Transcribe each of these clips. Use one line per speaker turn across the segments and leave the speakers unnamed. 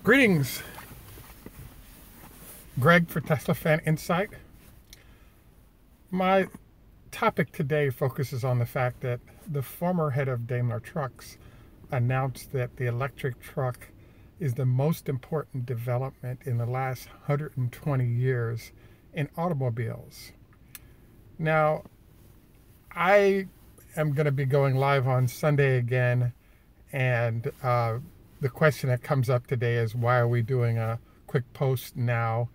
Greetings, Greg for Tesla Fan Insight. My topic today focuses on the fact that the former head of Daimler Trucks announced that the electric truck is the most important development in the last 120 years in automobiles. Now, I am going to be going live on Sunday again, and the question that comes up today is, why are we doing a quick post now?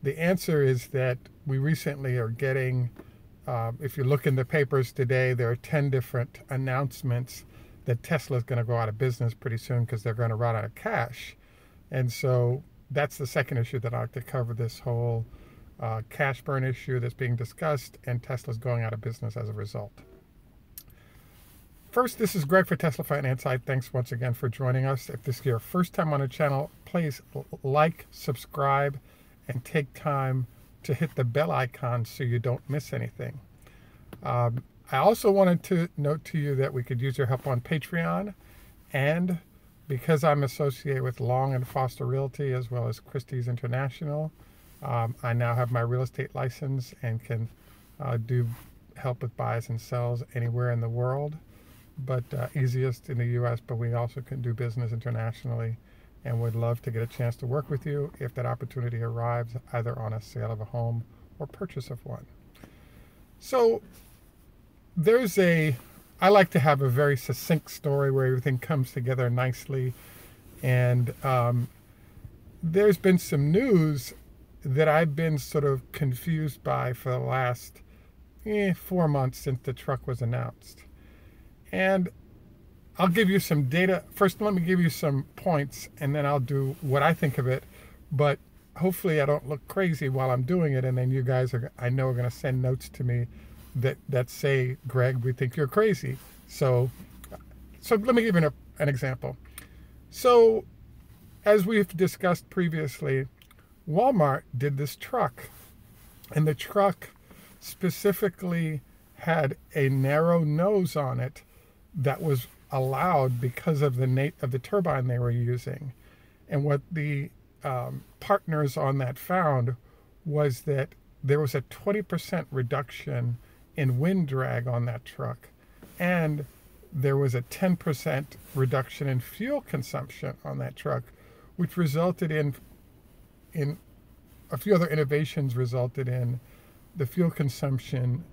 The answer is that we recently are getting, if you look in the papers today, there are 10 different announcements that Tesla is going to go out of business pretty soon because they're going to run out of cash. And so that's the second issue that I like to cover, this whole cash burn issue that's being discussed, and Tesla's going out of business as a result. First, this is Greg for Tesla Fan Insight. Thanks once again for joining us. If this is your first time on the channel, please like, subscribe, and take time to hit the bell icon so you don't miss anything. I also wanted to note to you that we could use your help on Patreon, and because I'm associated with Long and Foster Realty as well as Christie's International, I now have my real estate license and can do help with buys and sells anywhere in the world, but easiest in the US, but we also can do business internationally, and would love to get a chance to work with you if that opportunity arrives, either on a sale of a home or purchase of one. So I like to have a very succinct story where everything comes together nicely, and there's been some news that I've been sort of confused by for the last 4 months since the truck was announced. And I'll give you some data. First, let me give you some points, and then I'll do what I think of it. But hopefully I don't look crazy while I'm doing it, and then you guys I know are going to send notes to me that say, Greg, we think you're crazy. So let me give you an example. So as we've discussed previously, Walmart did this truck, and the truck specifically had a narrow nose on it that was allowed because of the turbine they were using. And what the partners on that found was that there was a 20% reduction in wind drag on that truck, and there was a 10% reduction in fuel consumption on that truck, which resulted in a few other innovations, resulted in the fuel consumption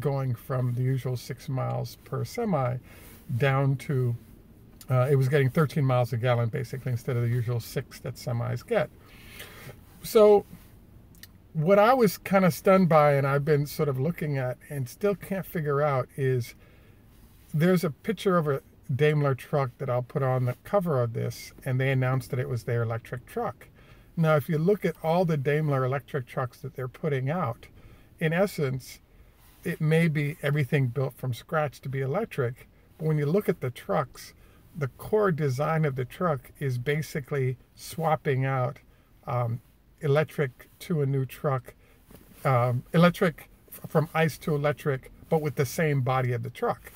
going from the usual 6 miles per semi down to, it was getting 13 miles a gallon basically, instead of the usual 6 that semis get. So what I was kind of stunned by, and I've been sort of looking at and still can't figure out, is there's a picture of a Daimler truck that I'll put on the cover of this, and they announced that it was their electric truck. Now, if you look at all the Daimler electric trucks that they're putting out, in essence, it may be everything built from scratch to be electric, but when you look at the trucks, the core design of the truck is basically swapping out electric to a new truck, electric from ICE to electric, but with the same body of the truck.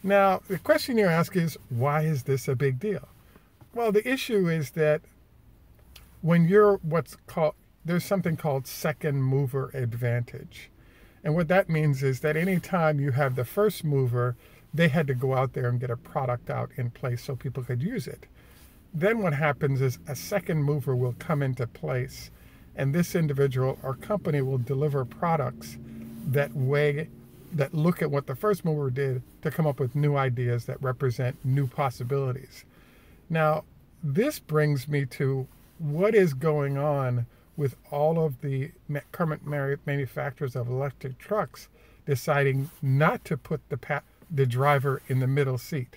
Now, the question you ask is, why is this a big deal? Well, the issue is that when you're there's something called second mover advantage. And what that means is that anytime you have the first mover, they had to go out there and get a product out in place so people could use it. Then what happens is a second mover will come into place, and this individual or company will deliver products that look at what the first mover did to come up with new ideas that represent new possibilities. Now, this brings me to what is going on with all of the current manufacturers of electric trucks deciding not to put the driver in the middle seat.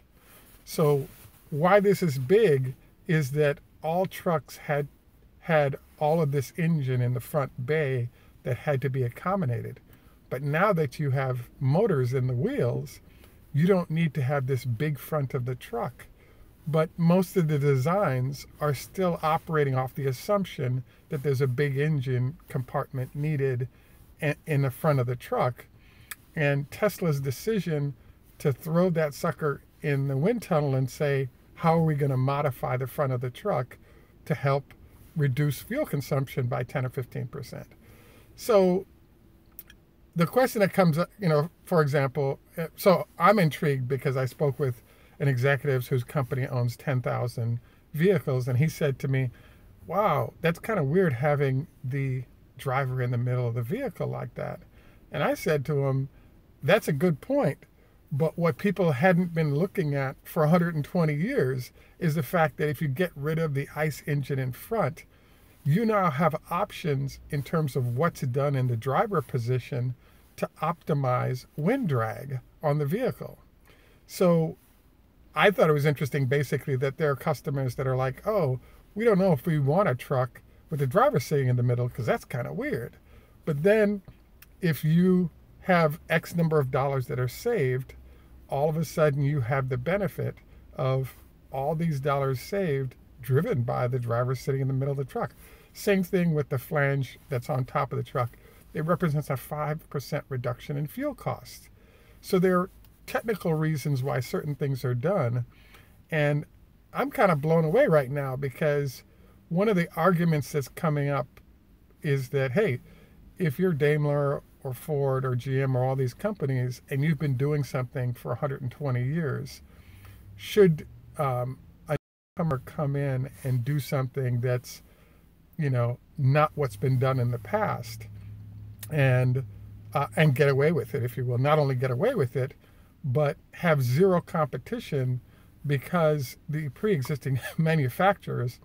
So why this is big is that all trucks had all of this engine in the front bay that had to be accommodated. But now that you have motors in the wheels, you don't need to have this big front of the truck. But most of the designs are still operating off the assumption that there's a big engine compartment needed in the front of the truck. And Tesla's decision to throw that sucker in the wind tunnel and say, how are we going to modify the front of the truck to help reduce fuel consumption by 10 or 15%? So the question that comes up, for example, so I'm intrigued because I spoke with an executive whose company owns 10,000 vehicles, and he said to me, wow, that's kind of weird having the driver in the middle of the vehicle like that. And I said to him, that's a good point. But what people hadn't been looking at for 120 years is the fact that if you get rid of the ICE engine in front, you now have options in terms of what's done in the driver position to optimize wind drag on the vehicle. So I thought it was interesting basically that there are customers that are like, oh, we don't know if we want a truck with the driver sitting in the middle because that's kind of weird. But then if you have X number of dollars that are saved, all of a sudden you have the benefit of all these dollars saved driven by the driver sitting in the middle of the truck. Same thing with the flange that's on top of the truck. It represents a 5% reduction in fuel costs. So there are technical reasons why certain things are done. And I'm kind of blown away right now because one of the arguments that's coming up is that, hey, if you're Daimler or Ford or GM or all these companies and you've been doing something for 120 years, should a newcomer come in and do something that's, not what's been done in the past and get away with it, if you will? Not only get away with it, but have zero competition because the pre-existing manufacturers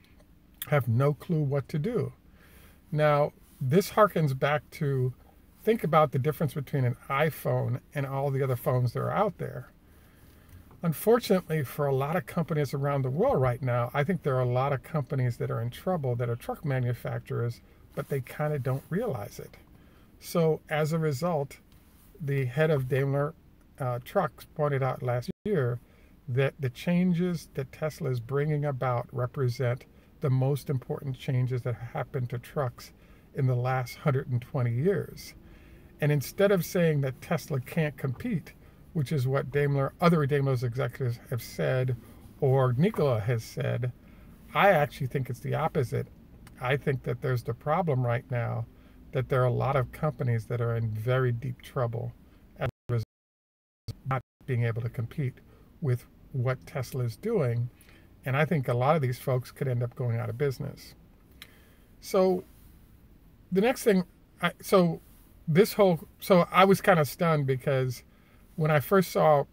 have no clue what to do. Now, this harkens back to, think about the difference between an iPhone and all the other phones that are out there. Unfortunately, for a lot of companies around the world right now, I think there are a lot of companies that are in trouble that are truck manufacturers, but they kind of don't realize it. So as a result, the head of Daimler Trucks pointed out last year that the changes that Tesla is bringing about represent the most important changes that happened to trucks in the last 120 years. And instead of saying that Tesla can't compete, which is what other Daimler's executives have said, or Nikola has said, I actually think it's the opposite. I think that there's the problem right now that there are a lot of companies that are in very deep trouble as a result of not being able to compete with what Tesla is doing. And I think a lot of these folks could end up going out of business. So the next thing, so I was kind of stunned because when I first saw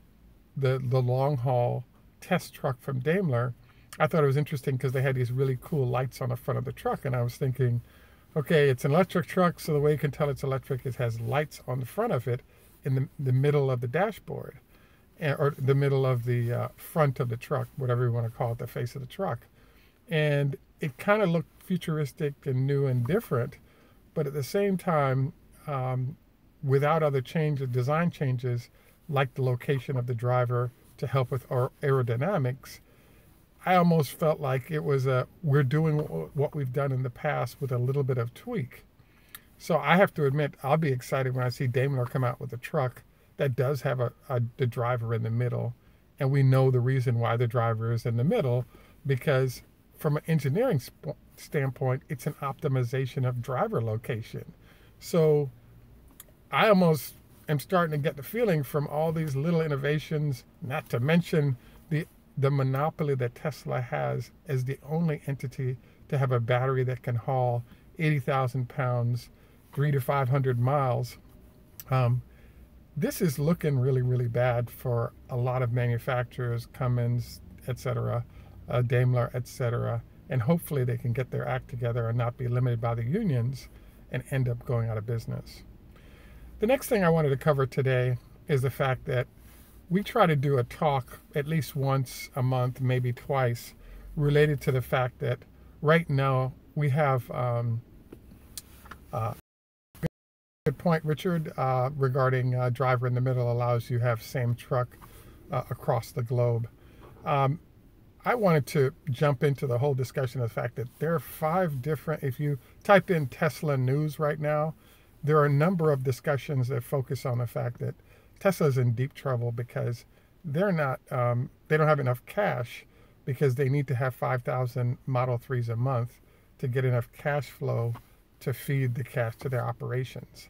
the long haul test truck from Daimler, I thought it was interesting because they had these really cool lights on the front of the truck. And I was thinking, okay, it's an electric truck, so the way you can tell it's electric is it has lights on the front of it in the middle of the dashboard, or the middle of the front of the truck, whatever you want to call it, the face of the truck. And it kind of looked futuristic and new and different, but at the same time, without other design changes, like the location of the driver to help with our aerodynamics, I almost felt like it was we're doing what we've done in the past with a little bit of tweak. So I have to admit, I'll be excited when I see Daimler come out with a truck that does have the driver in the middle. And we know the reason why the driver is in the middle, because from an engineering standpoint, it's an optimization of driver location. So I almost am starting to get the feeling from all these little innovations, not to mention the monopoly that Tesla has as the only entity to have a battery that can haul 80,000 pounds, 300 to 500 miles. This is looking really, really bad for a lot of manufacturers, Cummins, etc., Daimler, etc., and hopefully they can get their act together and not be limited by the unions and end up going out of business. The next thing I wanted to cover today is the fact that we try to do a talk at least once a month, maybe twice, related to the fact that right now we have, good point, Richard, regarding driver in the middle allows you to have same truck across the globe. I wanted to jump into the whole discussion of the fact that there are 5 different, if you type in Tesla news right now, there are a number of discussions that focus on the fact that Tesla's in deep trouble because they're not, they don't have enough cash because they need to have 5,000 Model 3s a month to get enough cash flow to feed the cash to their operations.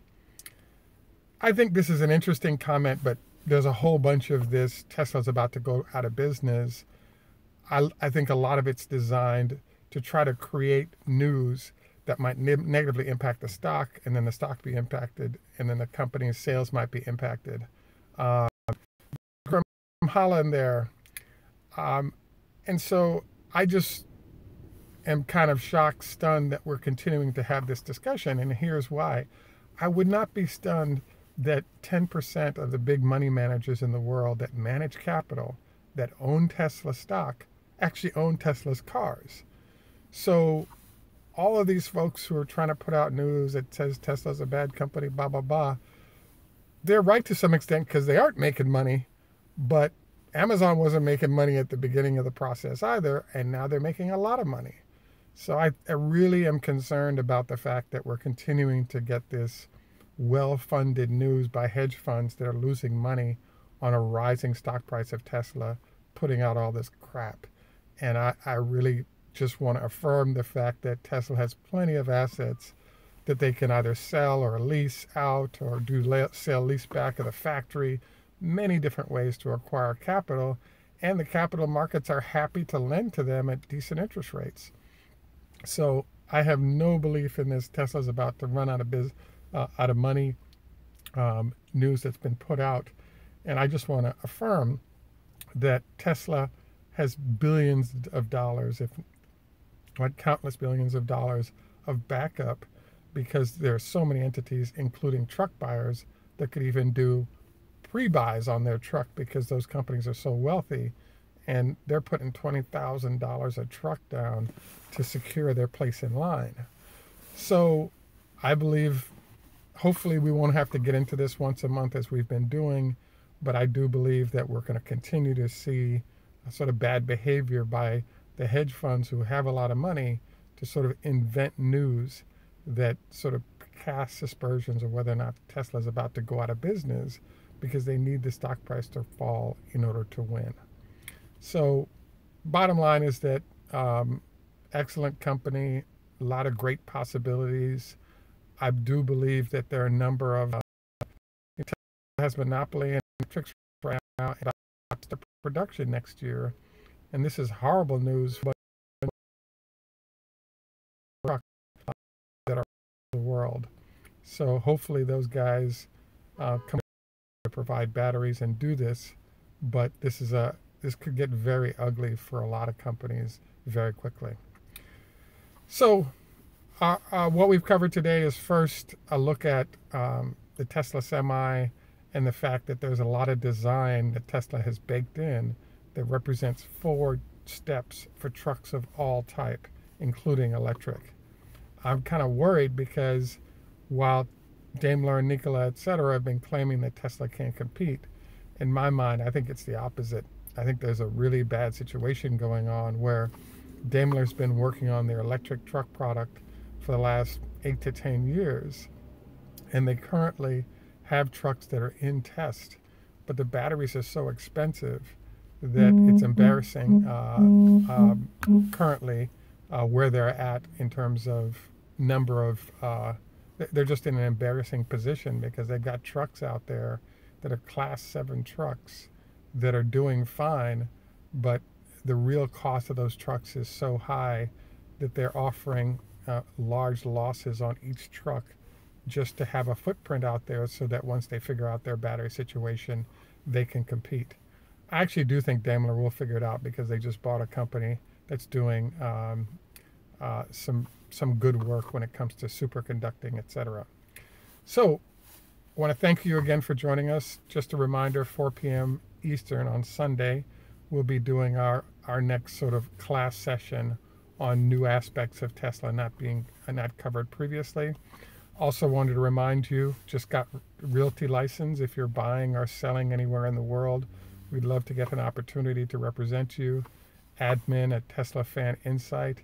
I think this is an interesting comment, but there's a whole bunch of this. Tesla's about to go out of business. I think a lot of it's designed to try to create news that might negatively impact the stock, and then the stock be impacted, and then the company's sales might be impacted. From Holland there. And so I just am kind of shocked, stunned that we're continuing to have this discussion, and here's why. I would not be stunned that 10% of the big money managers in the world that manage capital, that own Tesla stock, actually own Tesla's cars. So all of these folks who are trying to put out news that says Tesla's a bad company, blah, blah, blah, they're right to some extent because they aren't making money, but Amazon wasn't making money at the beginning of the process either, and now they're making a lot of money. So I really am concerned about the fact that we're continuing to get this well-funded news by hedge funds that are losing money on a rising stock price of Tesla, putting out all this crap. And I really just want to affirm the fact that Tesla has plenty of assets that they can either sell or lease out or do sale lease back of the factory, many different ways to acquire capital, and the capital markets are happy to lend to them at decent interest rates. So I have no belief in this Tesla's about to run out of money news that's been put out. And I just want to affirm that Tesla has billions of dollars, if not countless billions of dollars of backup, because there are so many entities, including truck buyers, that could even do pre-buys on their truck because those companies are so wealthy, and they're putting $20,000 a truck down to secure their place in line. So I believe hopefully we won't have to get into this once a month as we've been doing, but I do believe that we're going to continue to see a sort of bad behavior by the hedge funds who have a lot of money to sort of invent news that sort of casts aspersions of whether or not Tesla is about to go out of business because they need the stock price to fall in order to win. So bottom line is that excellent company, a lot of great possibilities. I do believe that there are a number of Tesla has monopoly and electrics right now about the production next year, and this is horrible news for that are the world. So hopefully those guys come to provide batteries and do this, but this could get very ugly for a lot of companies very quickly. So what we've covered today is first a look at the Tesla Semi and the fact that there's a lot of design that Tesla has baked in that represents 4 steps for trucks of all type, including electric. I'm kind of worried because while Daimler and Nikola, etc., have been claiming that Tesla can't compete, in my mind, I think it's the opposite. I think there's a really bad situation going on where Daimler's been working on their electric truck product for the last 8 to 10 years, and they currently have trucks that are in test, but the batteries are so expensive that it's embarrassing currently where they're at in terms of number of they're just in an embarrassing position because they've got trucks out there that are class 7 trucks that are doing fine, but the real cost of those trucks is so high that they're offering large losses on each truck just to have a footprint out there so that once they figure out their battery situation, they can compete. I actually do think Daimler will figure it out because they just bought a company that's doing some good work when it comes to superconducting, etc. So I want to thank you again for joining us. Just a reminder, 4 p.m. Eastern on Sunday, we'll be doing our next sort of class session on new aspects of Tesla not covered previously. Also wanted to remind you, just got realty license. If you're buying or selling anywhere in the world, we'd love to get an opportunity to represent you. Admin at Tesla Fan Insight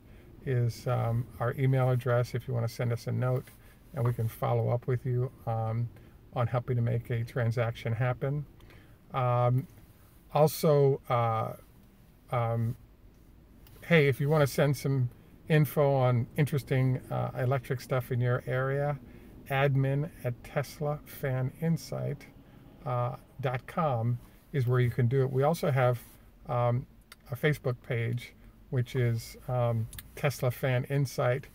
is our email address if you want to send us a note, and we can follow up with you on helping to make a transaction happen. Also, hey, if you want to send some info on interesting electric stuff in your area, admin@teslafaninsight.com is where you can do it. We also have a Facebook page, which is Tesla Fan Insight.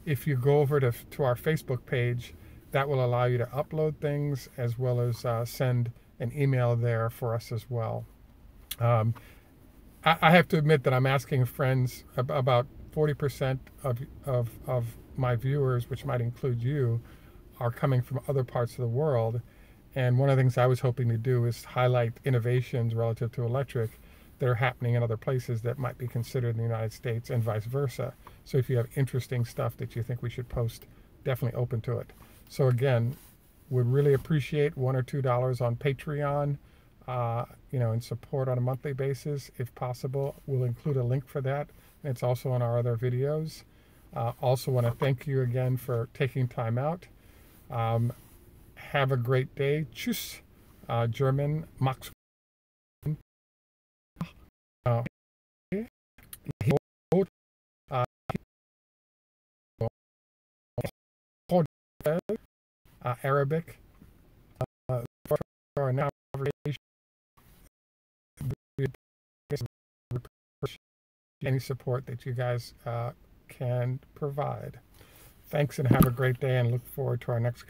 If you go over to our Facebook page, that will allow you to upload things as well as send an email there for us as well. I have to admit that I'm asking friends. About 40% of my viewers, which might include you, are coming from other parts of the world. And one of the things I was hoping to do is highlight innovations relative to electric that are happening in other places that might be considered in the United States and vice versa. So if you have interesting stuff that you think we should post, definitely open to it. So again, would really appreciate $1 or $2 on Patreon, in support on a monthly basis, if possible. We'll include a link for that. It's also on our other videos. Also want to thank you again for taking time out. Have a great day. Tschüss. German. Max. Arabic. For our navigation. Any support that you guys can provide. Thanks and have a great day, and look forward to our next